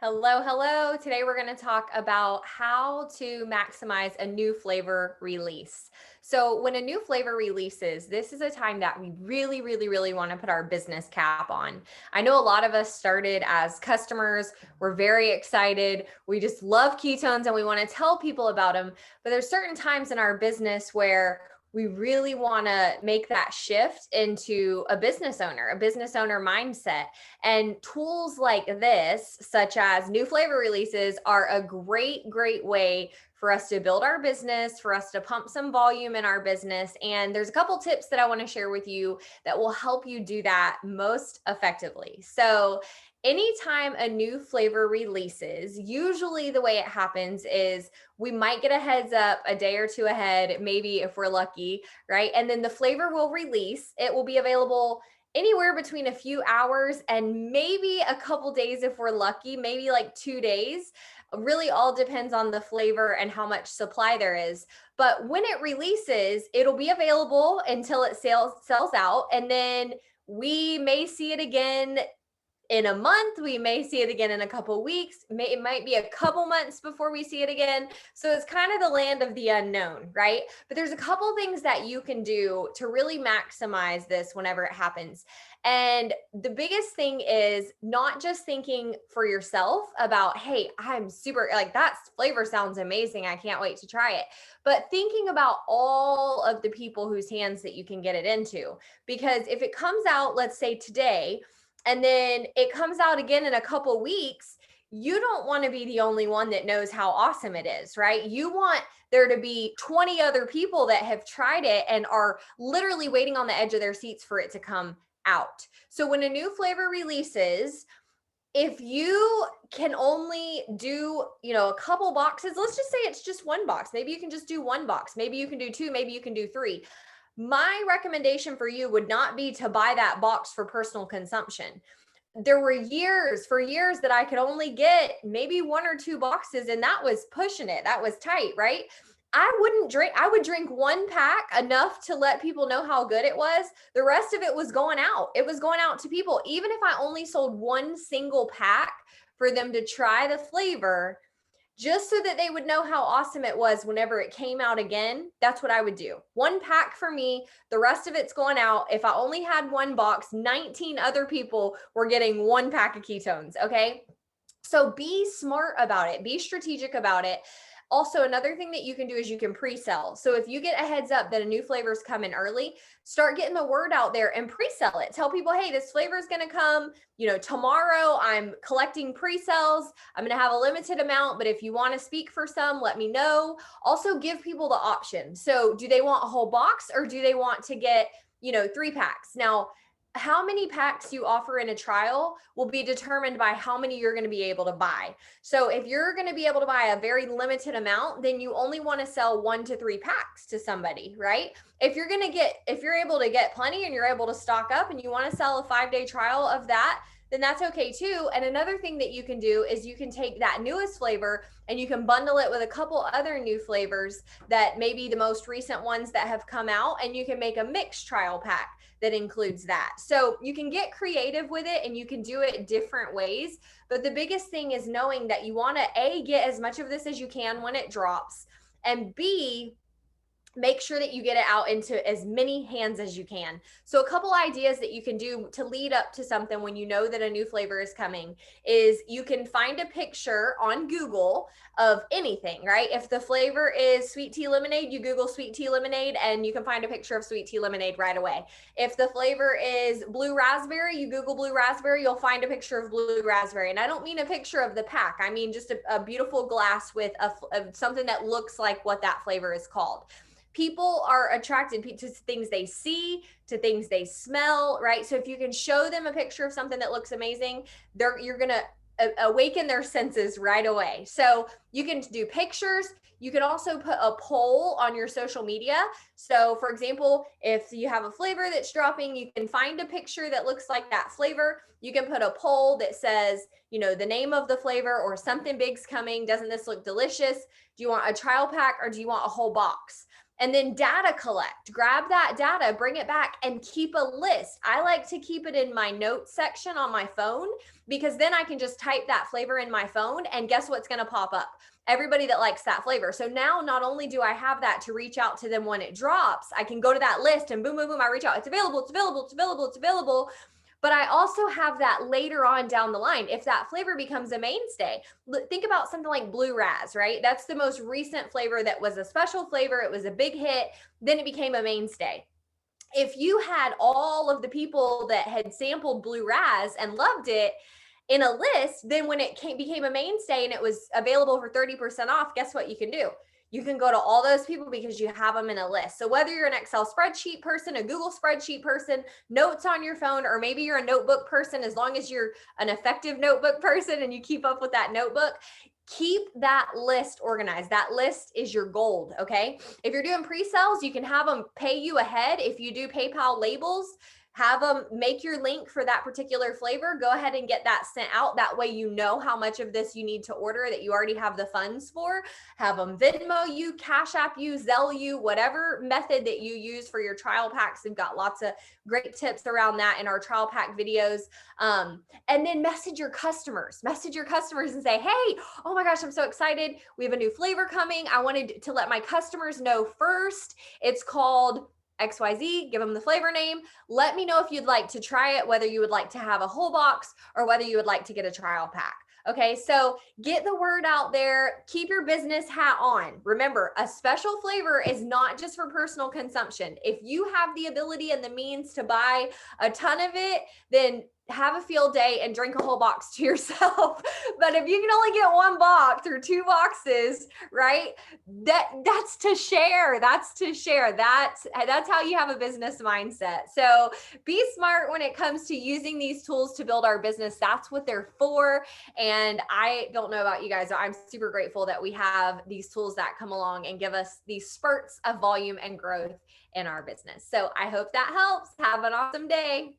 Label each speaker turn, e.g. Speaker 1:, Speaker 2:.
Speaker 1: Hello, hello. Today we're going to talk about how to maximize a new flavor release. So, when a new flavor releases, this is a time that we really want to put our business cap on. I know a lot of us started as customers. We're very excited. We just love ketones and we want to tell people about them. But there's certain times in our business where we really want to make that shift into a business owner mindset. And tools like this, such as new flavor releases, are a great way for us to build our business, for us to pump some volume in our business. And there's a couple tips that I want to share with you that will help you do that most effectively. So, anytime a new flavor releases, usually the way it happens is we might get a heads up a day or two ahead, maybe if we're lucky, right? And then the flavor will release. It will be available anywhere between a few hours and maybe a couple days if we're lucky, maybe like 2 days. Really all depends on the flavor and how much supply there is. But when it releases, it'll be available until it sells out. And then we may see it again in a month. We may see it again in a couple weeks. It might be a couple months before we see it again. So it's kind of the land of the unknown, right? But there's a couple things that you can do to really maximize this whenever it happens. And the biggest thing is not just thinking for yourself about, hey, I'm super like that flavor sounds amazing. I can't wait to try it. But thinking about all of the people whose hands that you can get it into. Because if it comes out, let's say today, and then it comes out again in a couple weeks, you don't want to be the only one that knows how awesome it is, right? You want there to be 20 other people that have tried it and are literally waiting on the edge of their seats for it to come out. So when a new flavor releases, if you can only do, a couple boxes, let's just say it's just one box. Maybe you can just do one box. Maybe you can do two, maybe you can do three. My recommendation for you would not be to buy that box for personal consumption. There were years that I could only get maybe one or two boxes, and that was pushing it. That was tight, right? I would drink one pack enough to let people know how good it was. The rest of it was going out. It was going out to people. Even if I only sold one single pack for them to try the flavor, just so that they would know how awesome it was whenever it came out again, that's what I would do. One pack for me, the rest of it's going out. If I only had one box, 19 other people were getting one pack of ketones, okay? So be smart about it, be strategic about it. Also, another thing that you can do is you can pre-sell. So if you get a heads up that a new flavor is coming early, start getting the word out there and pre-sell it. Tell people, hey, this flavor is going to come, tomorrow. I'm collecting pre-sales. I'm going to have a limited amount, but if you want to speak for some, let me know. Also give people the option. So do they want a whole box or do they want to get, 3 packs? Now, how many packs you offer in a trial will be determined by how many you're going to be able to buy. So if you're going to be able to buy a very limited amount, then you only want to sell 1 to 3 packs to somebody, right? If you're able to get plenty and you're able to stock up and you want to sell a 5-day trial of that, then that's okay too. And another thing that you can do is you can take that newest flavor and you can bundle it with a couple other new flavors that may be the most recent ones that have come out, and you can make a mixed trial pack that includes that. So you can get creative with it and you can do it different ways. But the biggest thing is knowing that you want to A, get as much of this as you can when it drops, and B, make sure that you get it out into as many hands as you can. So a couple ideas that you can do to lead up to something when you know that a new flavor is coming is you can find a picture on Google of anything, right? If the flavor is sweet tea lemonade, you Google sweet tea lemonade and you can find a picture of sweet tea lemonade right away. If the flavor is blue raspberry, you Google blue raspberry, you'll find a picture of blue raspberry. And I don't mean a picture of the pack. I mean just a beautiful glass with something that looks like what that flavor is called. People are attracted to things they see, to things they smell, right? So if you can show them a picture of something that looks amazing, you're going to awaken their senses right away. So you can do pictures. You can also put a poll on your social media. So for example, if you have a flavor that's dropping, you can find a picture that looks like that flavor. You can put a poll that says, the name of the flavor or something big's coming. Doesn't this look delicious? Do you want a trial pack or do you want a whole box? And then data collect, grab that data, bring it back and keep a list. I like to keep it in my notes section on my phone because then I can just type that flavor in my phone and guess what's going to pop up? Everybody that likes that flavor. So now not only do I have that to reach out to them when it drops, I can go to that list and boom, boom, boom, I reach out. It's available, it's available, it's available, it's available. But I also have that later on down the line. If that flavor becomes a mainstay, think about something like Blue Raz, right? That's the most recent flavor that was a special flavor. It was a big hit. Then it became a mainstay. If you had all of the people that had sampled Blue Raz and loved it in a list, then when it became a mainstay and it was available for 30% off, guess what you can do? You can go to all those people because you have them in a list. So whether you're an Excel spreadsheet person, a Google spreadsheet person, notes on your phone, or maybe you're a notebook person, as long as you're an effective notebook person and you keep up with that notebook, keep that list organized. That list is your gold, okay? If you're doing pre-sales, you can have them pay you ahead. If you do PayPal labels, have them make your link for that particular flavor. Go ahead and get that sent out. That way you know how much of this you need to order that you already have the funds for. Have them Venmo you, Cash App you, Zelle you, whatever method that you use for your trial packs. We've got lots of great tips around that in our trial pack videos. And then message your customers and say, hey, oh my gosh, I'm so excited. We have a new flavor coming. I wanted to let my customers know first. It's called XYZ, give them the flavor name. Let me know if you'd like to try it, whether you would like to have a whole box or whether you would like to get a trial pack. Okay, so get the word out there, keep your business hat on. Remember, a special flavor is not just for personal consumption. If you have the ability and the means to buy a ton of it, then have a field day and drink a whole box to yourself. But if you can only get one box or two boxes, right? That's to share. That's to share. That's how you have a business mindset. So be smart when it comes to using these tools to build our business. That's what they're for. And I don't know about you guys, but I'm super grateful that we have these tools that come along and give us these spurts of volume and growth in our business. So I hope that helps. Have an awesome day.